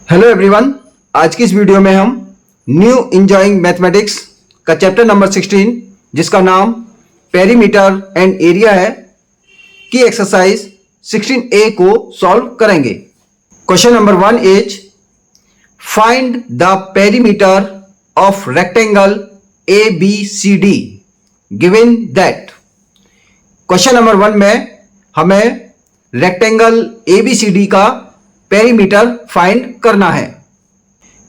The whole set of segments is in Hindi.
Hello everyone. आज की इस वीडियो में हम न्यू इंजॉइंग मैथमेटिक्स का चैप्टर नंबर 16 जिसका नाम पेरीमीटर एंड एरिया है की एक्सरसाइज 16A को सॉल्व करेंगे। Question number 1 is find the perimeter of rectangle ABCD given that. Question number 1 में हमें रेक्टेंगल ABCD का पेरीमीटर फाइंड करना है।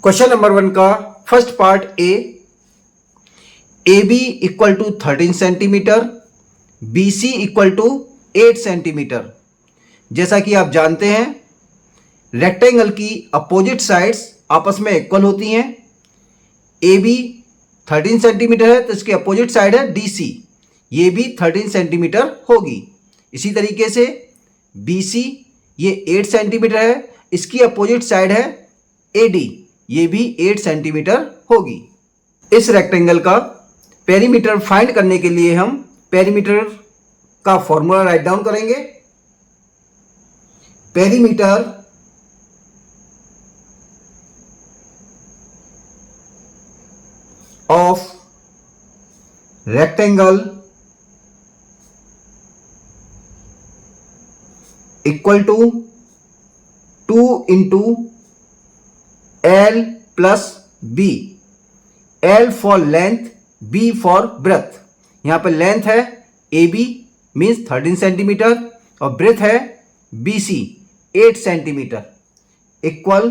क्वेश्चन नंबर 1 का first part AB equal to 13 centimetre, BC equal to 8 centimetre. जैसा कि आप जानते हैं रेक्टेंगल की अपोजिट साइड्स आपस में इक्वल होती हैं। AB 13 सेंटीमीटर है तो इसकी अपोजिट साइड है DC, ये भी 13 सेंटीमीटर होगी। इसी तरीके से BC ये 8 सेंटीमीटर है, इसकी अपोजिट साइड है AD, ये भी 8 सेंटीमीटर होगी। इस रेक्टेंगल का पेरीमीटर फाइंड करने के लिए हम पेरीमीटर का फॉर्मूला राइट डाउन करेंगे। Perimeter of rectangle equal to 2 into L plus B। L for length, B for breadth. यहां पर लेंथ है AB मीन्स 13 सेंटीमीटर और ब्रेथ है BC 8 centimetre equal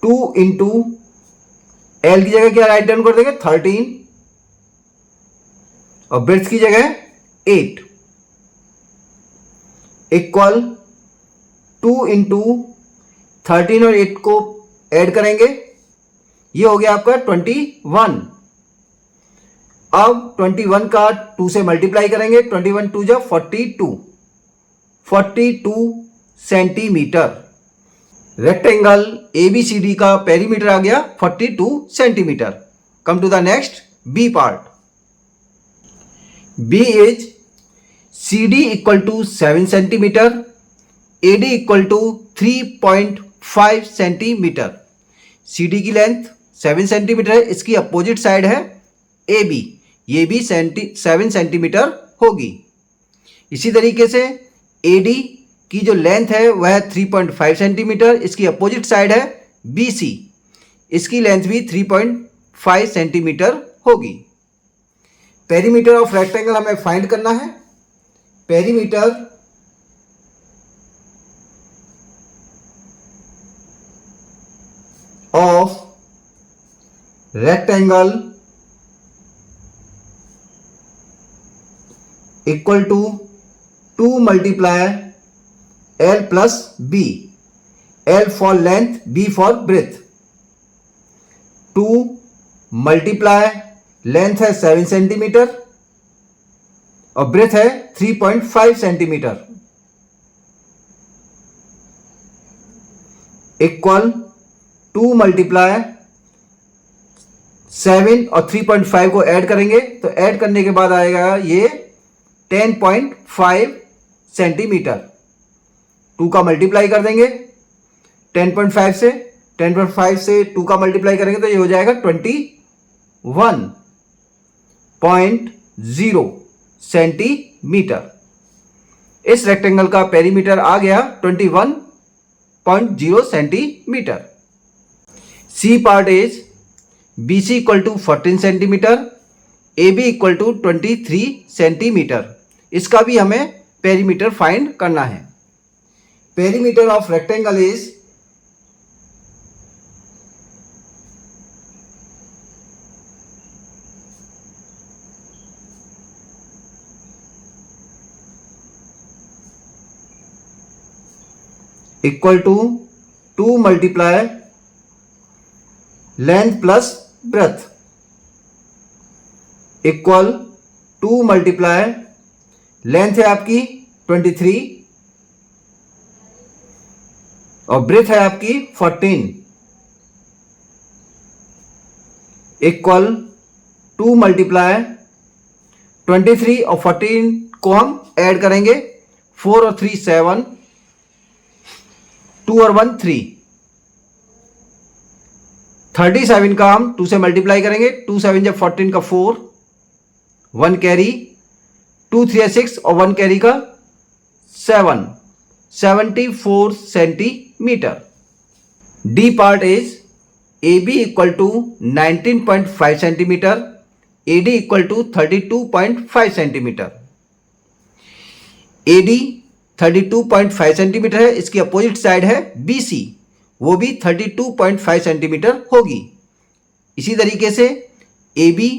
2 into L की जगह क्या राइट डाउन कर देंगे 13 और ब्रेथ की जगह 8 इक्वल 2 इंटू 13 और 8 को ऐड करेंगे, ये हो गया आपका 21। अब 21 का 2 से मल्टीप्लाई करेंगे, 21 2 जा 42 सेंटीमीटर। रेक्टेंगल ABCD का पेरीमीटर आ गया 42 centimetre. Come to the next B part. B is CD equal to 7 centimetre, AD equal to 3.5 centimetre. CD की लेंथ 7 सेंटीमीटर है, इसकी अपोजिट साइड है AB, ये भी 7 सेंटीमीटर होगी। इसी तरीके से AD की जो लेंथ है वह 3.5 सेंटीमीटर, इसकी अपोजिट साइड है BC, इसकी लेंथ भी 3.5 सेंटीमीटर होगी। पेरीमीटर ऑफ रेक्टेंगल हमें फाइंड करना है। Perimeter of rectangle equal to 2 multiply L plus B। L for length, B for breadth. 2 multiply length है 7 सेंटीमीटर और ब्रेथ है 3.5 सेंटीमीटर इक्वल 2 मल्टीप्लाई 7 और 3.5 को ऐड करेंगे तो ऐड करने के बाद आएगा ये 10.5 सेंटीमीटर। 2 का मल्टीप्लाई कर देंगे 10.5 से, 10.5 से 2 का मल्टीप्लाई करेंगे तो ये हो जाएगा 21.0 सेंटीमीटर। इस रेक्टेंगल का पेरीमीटर आ गया 21.0 centimetre. C part is BC equal to 14 centimetre, AB equal to 23 centimetre. इसका भी हमें पेरीमीटर फाइंड करना है। Perimeter of rectangle is equal to 2 multiply length plus breadth equal 2 multiply length है आपकी 23 और ब्रेथ है आपकी 14 इक्वल 2 मल्टीप्लाई 23 और 14 को हम ऐड करेंगे, 4 और 3 7, 2 और 1 3 37 का हम 2 से मल्टीप्लाई करेंगे, 2 7 जब 14 का 4, 1 कैरी, 2 3 6 और 1 कैरी का 7, 74 centimetre. D part is A B equal to 19.5 centimetre, A D equal to 32.5 centimetre. A D 32.5 centimetre है, इसकी अपोजिट साइड है बी सी, वो भी 32.5 सेंटीमीटर होगी। इसी तरीके से ए बी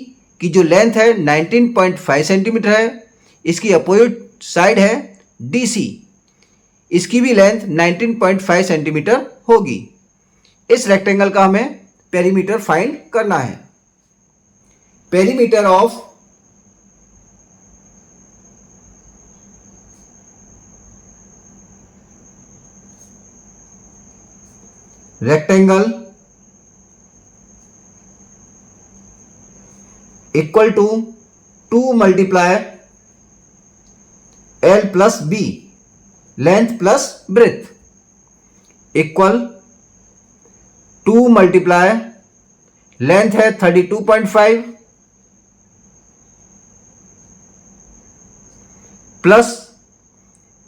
की जो लेंथ है 19.5 सेंटीमीटर है, इसकी अपोजिट साइड है डी सी, इसकी भी लेंथ 19.5 सेंटीमीटर होगी। इस रेक्टेंगल का हमें पेरीमीटर फाइंड करना है। Perimeter of rectangle equal to 2 multiply L plus B, length plus breadth, equal 2 multiply length है 32.5 प्लस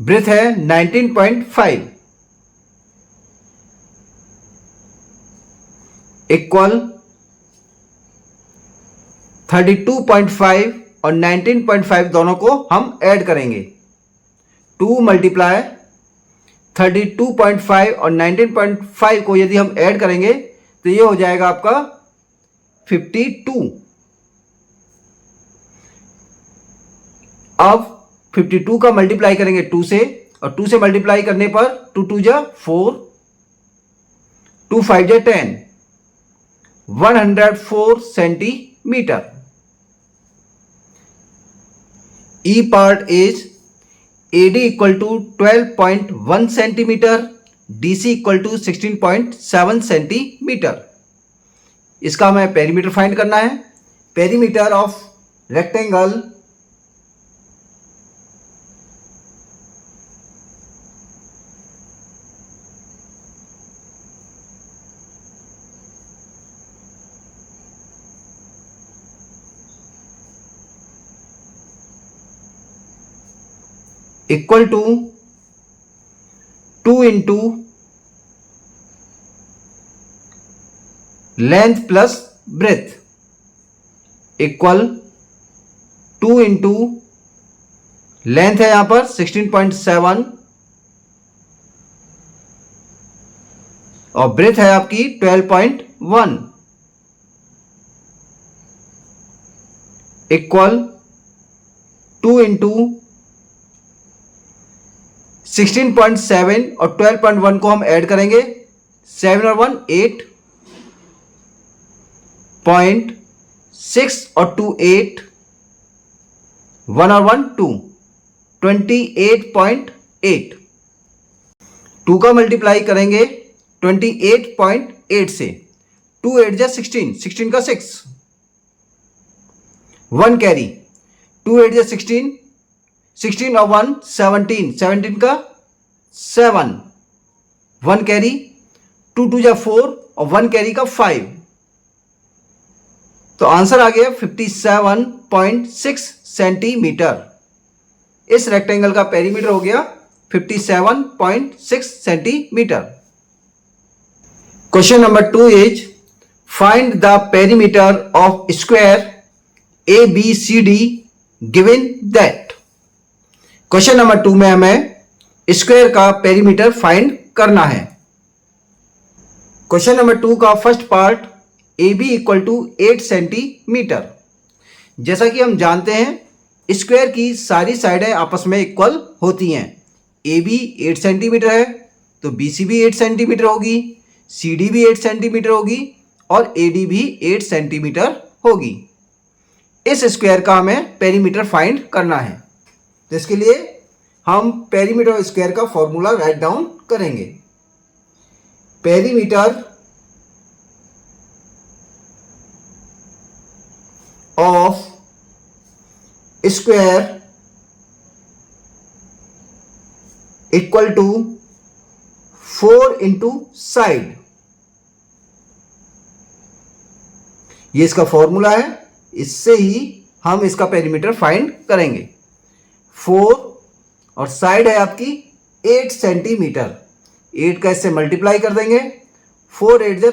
ब्रेथ है 19.5, इक्वल 32.5 और 19.5 दोनों को हम ऐड करेंगे। 2 मल्टीप्लाई 32.5 और 19.5 को यदि हम ऐड करेंगे तो ये हो जाएगा आपका 52। अब 52 का मल्टीप्लाई करेंगे 2 से, और 2 से मल्टीप्लाई करने पर 2 2 जा 4, 2 5 जा 10, 104 centimetre. E part is AD equal to 12.1 centimetre, DC equal to 16.7 centimetre. इसका हमें पेरीमीटर फाइंड करना है। Perimeter of rectangle equal to 2 into length plus breadth, equal 2 into length है यहां पर 16.7 और ब्रेथ है आपकी 12.1, इक्वल 2 इंटू 16.7 और 12.1 को हम ऐड करेंगे, 7 और 1 8, 6 और 2 8, 1 और 1 2, 28.8। 2 का मल्टीप्लाई करेंगे 28.8 से, 2 8 जा 16, 16 का 6, 1 कैरी, 2 8 जा 16, 16 और 1 17, 17 का 7, 1 कैरी, 2 2 जा 4 और 1 कैरी का 5। तो आंसर आ गया 57.6 सेंटीमीटर। इस रेक्टेंगल का पेरीमीटर हो गया 57.6 centimetre. Question number 2 is find the perimeter of square ABCD given that. Question number 2 में हमें स्क्वायर का पेरीमीटर फाइंड करना है। क्वेश्चन नंबर 2 का first part AB equal to 8 centimetre. जैसा कि हम जानते हैं स्क्वायर की सारी साइडें आपस में इक्वल होती हैं। AB 8 सेंटीमीटर है तो BC भी 8 सेंटीमीटर होगी, CD भी 8 सेंटीमीटर होगी और AD भी 8 सेंटीमीटर होगी। इस स्क्वायर का हमें पेरीमीटर फाइंड करना है। तो इसके लिए हम पेरीमीटर ऑफ स्क्वायर का फॉर्मूला राइट डाउन करेंगे। Perimeter of square equal to 4 into side, ये इसका फॉर्मूला है, इससे ही हम इसका पेरीमीटर फाइंड करेंगे। 4 और साइड है आपकी 8 सेंटीमीटर। 8 का इससे मल्टीप्लाई कर देंगे, 4 8 जा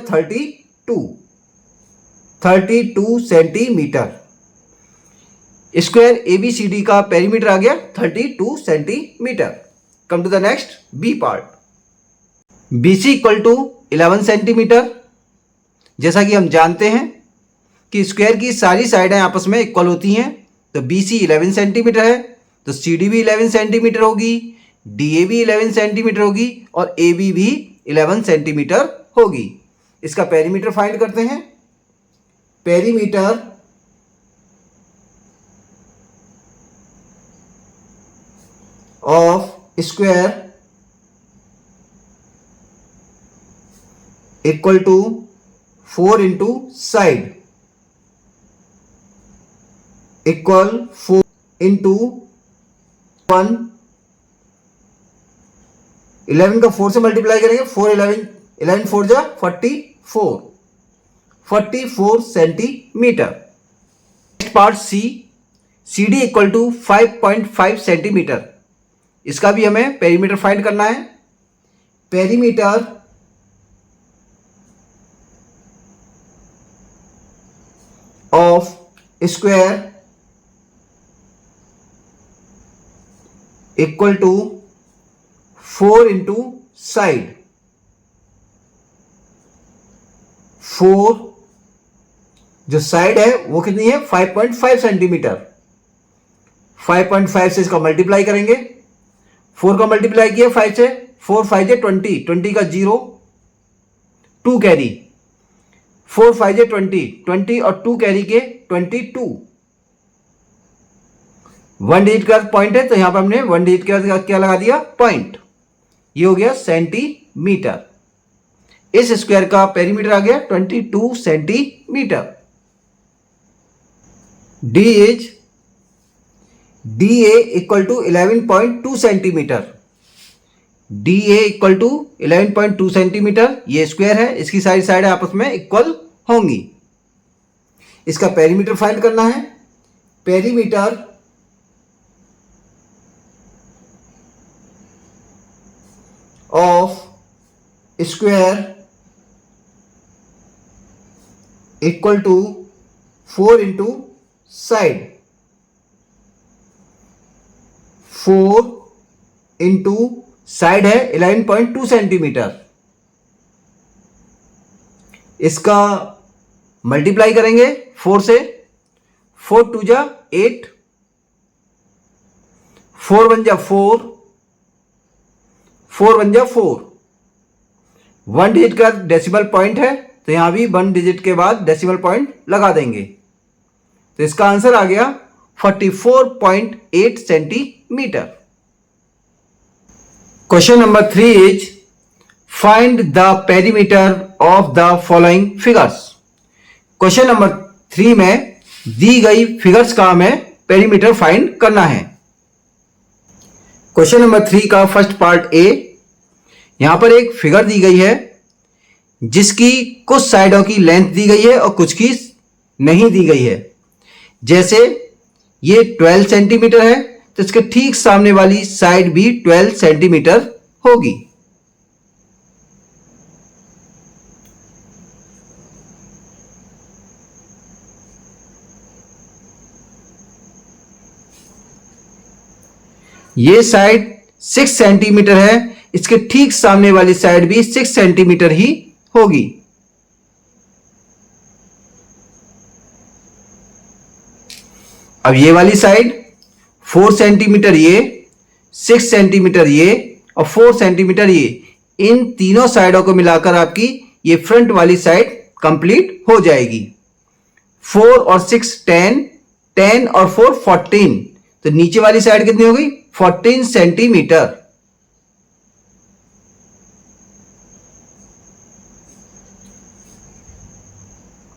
32 सेंटीमीटर। स्क्वायर ABCD का पेरीमीटर आ गया 32 centimetre. Come to the next B part. BC equal to 11 centimetre. जैसा कि हम जानते हैं कि स्क्वायर की सारी साइडें आपस में इक्वल होती हैं, तो BC 11 सेंटीमीटर है, तो CD भी 11 सेंटीमीटर होगी, DA भी 11 सेंटीमीटर होगी और AB भी 11 सेंटीमीटर होगी। इसका पेरीमीटर फाइंड करते हैं। Perimeter of square equal to 4 into side equal 4 into 1। 11 का 4 से मल्टीप्लाई करेंगे, 4 11 4 जा 44 centimetre. Next part C. CD equal to 5.5 centimetre. इसका भी हमें पेरीमीटर फाइंड करना है। Perimeter of square equal to 4 into side 4। जो साइड है वो कितनी है 5.5 सेंटीमीटर। 5.5 से इसका मल्टीप्लाई करेंगे, 4 का मल्टीप्लाई किया 5 से, 4 5 जे 20, 20 का 0, 2 कैरी, 4 5 जे 20, 20 और 2 कैरी के 22। 1 डिजिट का पॉइंट है, तो यहां पर हमने 1 डिजिट का क्या लगा दिया, पॉइंट। ये हो गया सेंटीमीटर। इस स्क्वायर का पेरीमीटर आ गया 22 centimetre. DA equal to 11.2 centimetre. DA equal to 11.2 centimetre. ये स्क्वायर है, इसकी सारी साइड आपस में इक्वल होंगी। इसका पेरीमीटर फाइंड करना है। Perimeter of square equal to 4 into side 4 into side है 11.2 सेंटीमीटर। इसका मल्टीप्लाई करेंगे 4 से, 4 2 जा 8, 4 1 जा 4, 4 1 जा 4। 1 डिजिट का डेसिमल पॉइंट है, तो यहां भी 1 डिजिट के बाद डेसिमल पॉइंट लगा देंगे, तो इसका आंसर आ गया 44.8 centimetre. Question number 3 is find the perimeter of the following figures. Question number 3 में दी गई फिगर्स का हमें पेरीमीटर फाइंड करना है। क्वेश्चन नंबर 3 का फर्स्ट पार्ट ए। यहां पर एक फिगर दी गई है जिसकी कुछ साइडों की लेंथ दी गई है और कुछ की नहीं दी गई है। जैसे ये 12 सेंटीमीटर है, तो इसके ठीक सामने वाली साइड भी 12 सेंटीमीटर होगी। ये साइड 6 सेंटीमीटर है, इसके ठीक सामने वाली साइड भी 6 सेंटीमीटर ही होगी। अब ये वाली साइड 4 सेंटीमीटर ये, 6 सेंटीमीटर ये और 4 सेंटीमीटर ये, इन तीनों साइडों को मिलाकर आपकी ये फ्रंट वाली साइड कंप्लीट हो जाएगी। 4 और 6 10, 10 और 4 14, तो नीचे वाली साइड कितनी हो गई 14 सेंटीमीटर।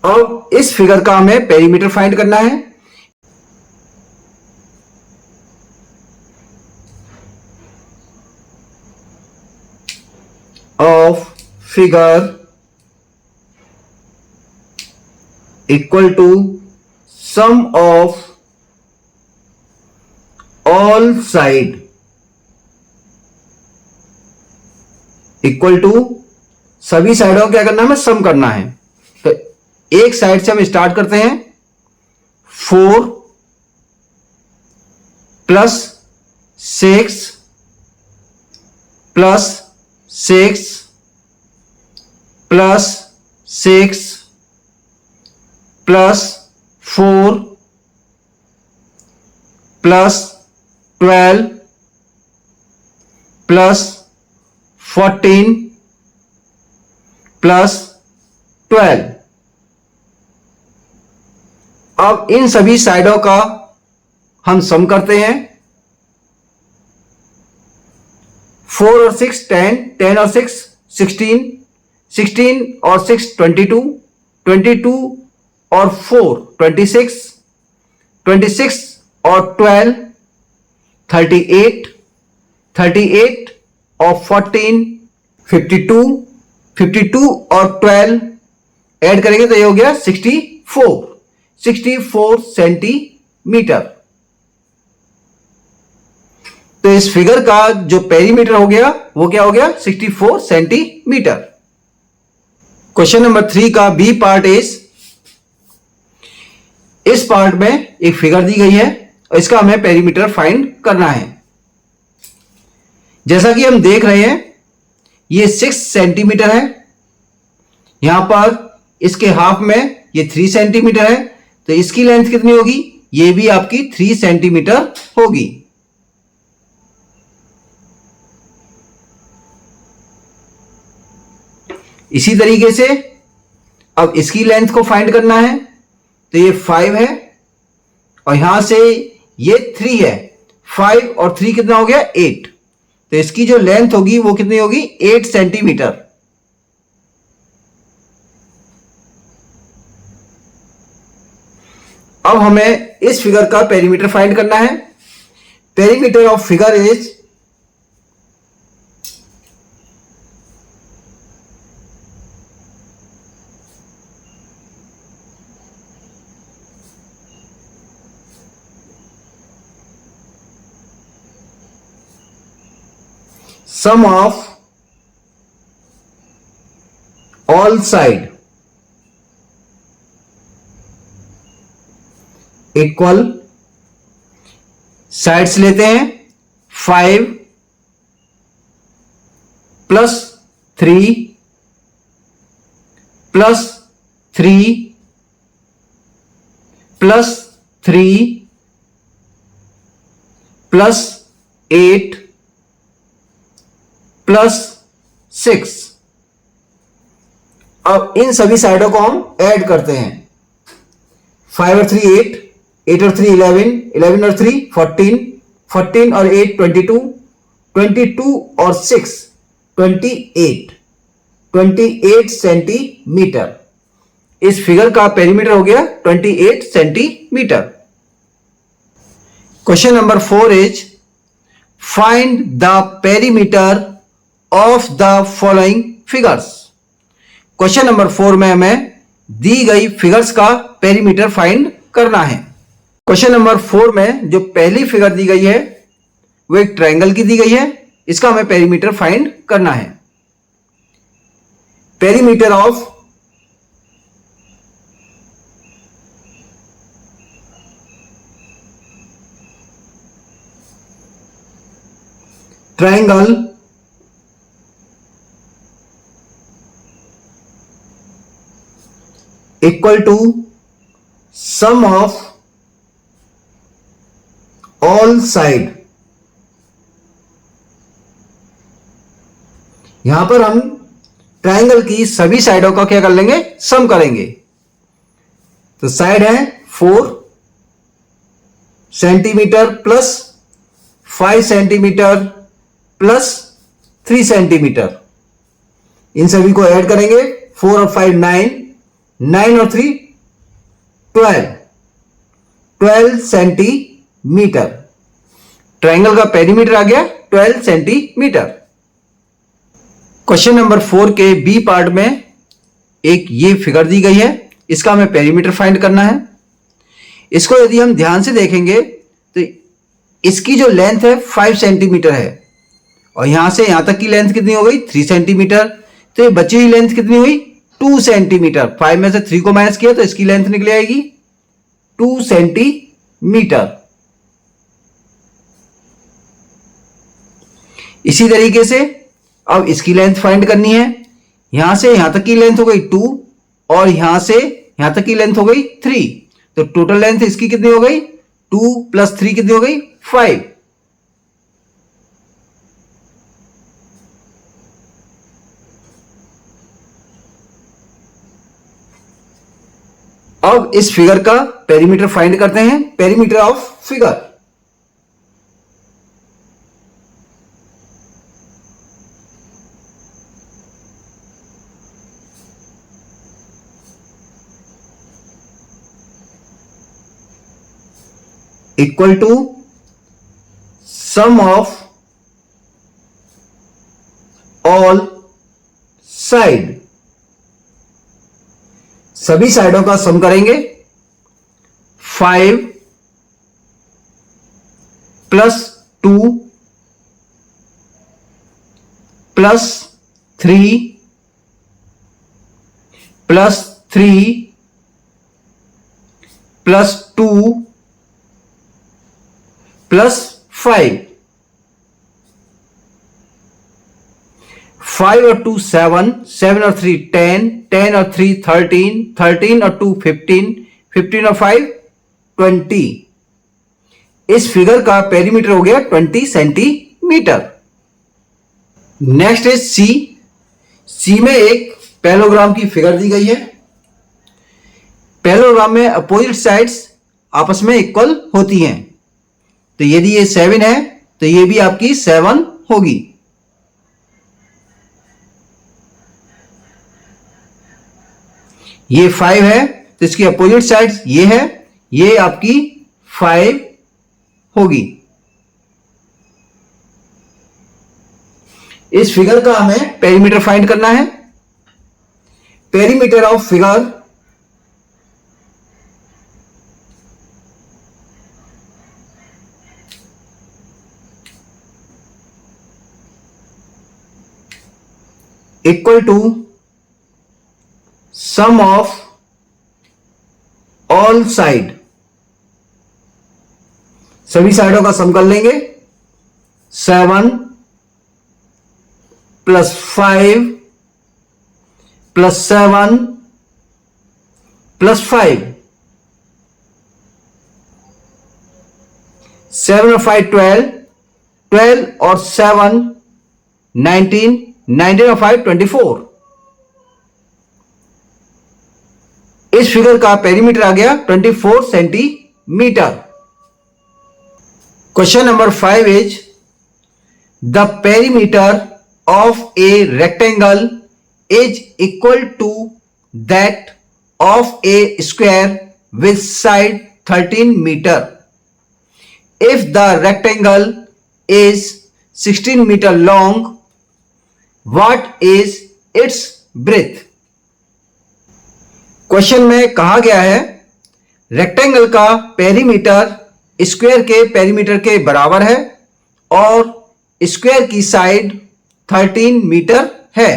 अब इस फिगर का हमें पेरीमीटर फाइंड करना है। Of figure equal to sum of all side equal to सभी साइडों को क्या करना है, हमें सम करना है। तो एक साइड से हम स्टार्ट करते हैं, 4 plus 6 plus 6 plus 6 plus 4 plus 12 plus 14 plus 12। अब इन सभी साइडों का हम सम करते हैं। 4 और 6 10, 10 और 6 16, 16 और 6 22, 22 और 4 26, 26 और 12 38, 38 और 14 52, 52 और 12 ऐड करेंगे तो ये हो गया 64, 64 सेंटीमीटर। तो इस फिगर का जो पेरीमीटर हो गया वो क्या हो गया, 64 सेंटीमीटर। क्वेश्चन नंबर 3 का बी पार्ट इज, इस पार्ट में एक फिगर दी गई है और इसका हमें पेरीमीटर फाइंड करना है। जैसा कि हम देख रहे हैं ये 6 सेंटीमीटर है, यहां पर इसके हाफ में ये 3 सेंटीमीटर है, तो इसकी लेंथ कितनी होगी, ये भी आपकी 3 सेंटीमीटर होगी। इसी तरीके से अब इसकी लेंथ को फाइंड करना है, तो ये 5 है और यहां से ये 3 है, 5 और 3 कितना हो गया 8, तो इसकी जो लेंथ होगी वो कितनी होगी 8 सेंटीमीटर। अब हमें इस फिगर का पेरीमीटर फाइंड करना है। Perimeter of figure is sum of all side equal, sides लेते हैं 5 plus 3 plus 3 plus 3 plus 8 plus 6। अब इन सभी साइडों को हम ऐड करते हैं, 5 और 3 8, 8 और 3 11, 11 और 3 14, 14 और 8 22, 22 और 6 28, 28 सेंटीमीटर। इस फिगर का पेरीमीटर हो गया 28 centimetre. Question number 4 is, find the perimeter of the following figures. Question number 4 में हमें दी गई फिगर्स का पेरीमीटर फाइंड करना है। क्वेश्चन नंबर 4 में जो पहली फिगर दी गई है वो एक ट्रायंगल की दी गई है, इसका हमें पेरीमीटर फाइंड करना है। Perimeter of triangle equal to sum of all side. यहां पर हम ट्रायंगल की सभी साइडों का क्या कर लेंगे, सम करेंगे। तो साइड है 4 centimetre plus 5 centimetre plus 3 centimetre, इन सभी को ऐड करेंगे, 4 और 5 9, 9 और 3 12, 12 सेंटीमीटर। ट्रायंगल का पेरीमीटर आ गया 12 सेंटीमीटर। क्वेश्चन नंबर 4 के बी पार्ट में एक ये फिगर दी गई है इसका हमें पेरीमीटर फाइंड करना है। इसको यदि हम ध्यान से देखेंगे तो इसकी जो लेंथ है 5 सेंटीमीटर है और यहां से यहां तक की लेंथ कितनी हो गई 3 सेंटीमीटर। तो ये बची हुई लेंथ कितनी हुई 2 सेंटीमीटर। 5 में से 3 को माइनस किया तो इसकी लेंथ निकल आएगी 2 सेंटीमीटर। इसी तरीके से अब इसकी लेंथ फाइंड करनी है। यहां से यहां तक की लेंथ हो गई 2 और यहां से यहां तक की लेंथ हो गई 3। तो टोटल लेंथ इसकी कितनी हो गई 2 + 3 कितनी हो गई 5। अब इस फिगर का पेरीमीटर फाइंड करते हैं। Perimeter of figure equal to sum of all side. सभी साइडों का सम करेंगे। 5 + 2 + 3 + 3 + 2 + 5। 5 और 2 7, 7 और 3 10, 10 और 3 13, 13 और 2 15, 15 और 5 20। इस फिगर का पेरीमीटर हो गया 20 centimetre. Next is C. C में एक पैरेललोग्राम की फिगर दी गई है। पैरेललोग्राम में अपोजिट साइड्स आपस में इक्वल होती हैं। तो यदि ये 7 है तो ये भी आपकी 7 होगी। ये 5 है तो इसकी अपोजिट साइड ये है, ये आपकी 5 होगी। इस फिगर का हमें पेरीमीटर फाइंड करना है। Perimeter of figure equal to sum of all side. सभी साइडों का सम कर लेंगे। 7 + 5 + 7 + 5। 7 और 5 12, 12 और 7 19, 19 और 5 24। इस फिगर का पेरीमीटर आ गया 24 centimeter. Question number 5 is the perimeter of a rectangle is equal to that of a square with side 13 meter if the rectangle is 16 meter long. What is its breadth. Question में कहा गया है रेक्टेंगल का पेरीमीटर स्क्वायर के पेरीमीटर के बराबर है और स्क्वायर की साइड 13 मीटर है।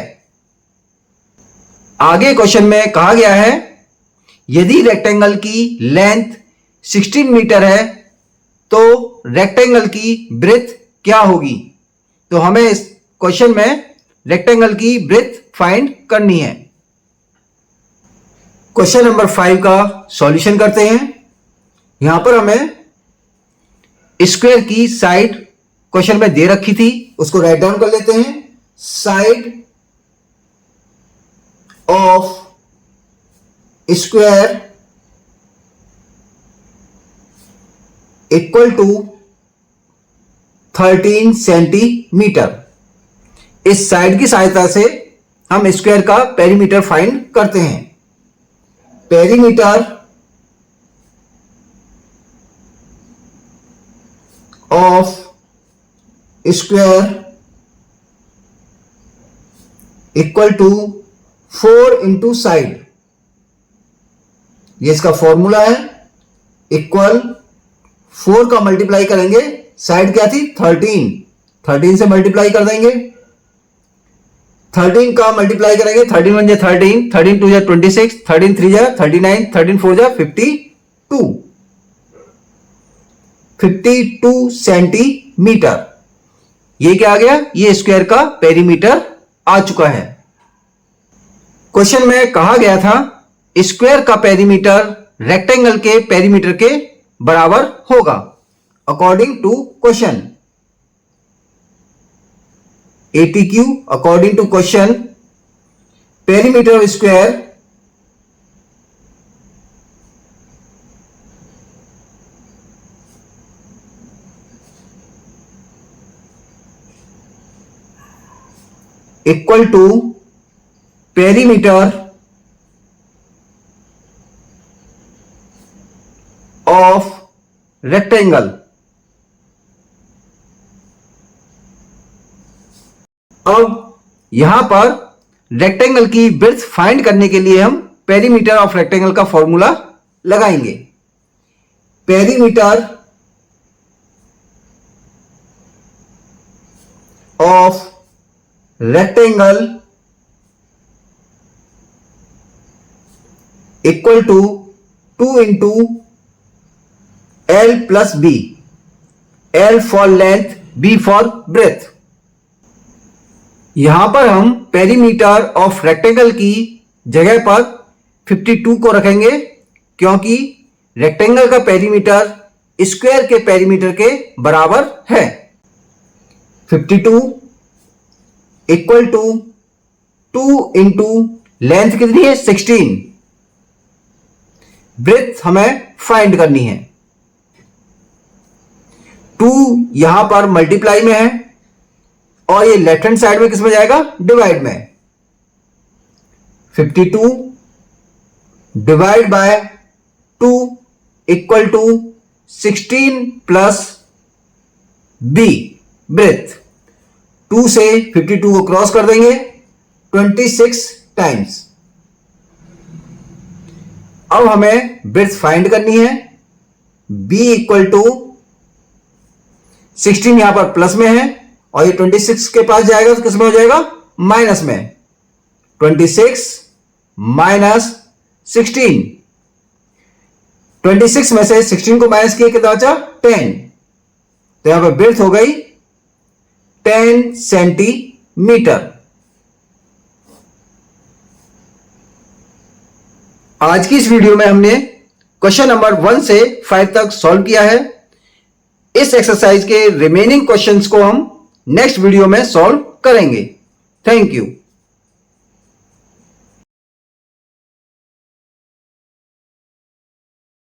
आगे क्वेश्चन में कहा गया है यदि रेक्टेंगल की लेंथ 16 मीटर है तो रेक्टेंगल की ब्रेथ क्या होगी। तो हमें इस क्वेश्चन में रेक्टेंगल की ब्रेथ फाइंड करनी है। क्वेश्चन नंबर 5 का सॉल्यूशन करते हैं। यहां पर हमें स्क्वायर की साइड क्वेश्चन में दे रखी थी, उसको राइट डाउन कर लेते हैं। Side of square equal to 13 centimeter. इस साइड की सहायता से हम स्क्वायर का पेरीमीटर फाइंड करते हैं। Perimeter of square equal to 4 into side. ये इसका फॉर्मूला है, इक्वल 4 का मल्टीप्लाई करेंगे, साइड क्या थी 13 से मल्टीप्लाई कर देंगे, 13 का मल्टीप्लाई करेंगे, 13 1 13, 13 2 26, 13 3 39, 13 4 52 सेंटीमीटर। ये क्या आ गया, ये स्क्वायर का पेरीमीटर आ चुका है। क्वेश्चन में कहा गया था स्क्वायर का पेरीमीटर रेक्टेंगल के पेरीमीटर के बराबर होगा। According to question, ATQ according to question, perimeter of square equal to perimeter of rectangle. अब यहां पर रेक्टेंगल की विड्थ फाइंड करने के लिए हम पेरीमीटर ऑफ रेक्टेंगल का फॉर्मूला लगाएंगे। Perimeter of rectangle equal to 2 into L plus B, L for length, B for breadth. यहां पर हम पेरीमीटर ऑफ रेक्टेंगल की जगह पर 52 को रखेंगे, क्योंकि रेक्टेंगल का पेरीमीटर स्क्वायर के पेरीमीटर के बराबर है। 52 इक्वल टू 2 इंटू लेंथ कितनी है 16, ब्रेथ हमें फाइंड करनी है। 2 यहां पर मल्टीप्लाई में है और ये लेफ्ट हैंड साइड में किस में जाएगा, डिवाइड में। 52 divide by 2 equal to 16 plus B, breadth. 2 से 52 को क्रॉस कर देंगे 26 टाइम्स। अब हमें ब्रेथ फाइंड करनी है। B इक्वल टू 16 यहां पर प्लस में है और ये 26 के पास जाएगा तो किसमें हो जाएगा, माइनस में। 26 माइनस 16, 26 में से 16 को माइनस किया कितना बचा, 10। तो यहां पर ब्रेथ हो गई 10 सेंटीमीटर। आज की इस वीडियो में हमने क्वेश्चन नंबर 1 से 5 तक सॉल्व किया है। इस एक्सरसाइज के रिमेनिंग क्वेश्चंस को हम नेक्स्ट वीडियो में सॉल्व करेंगे। Thank you.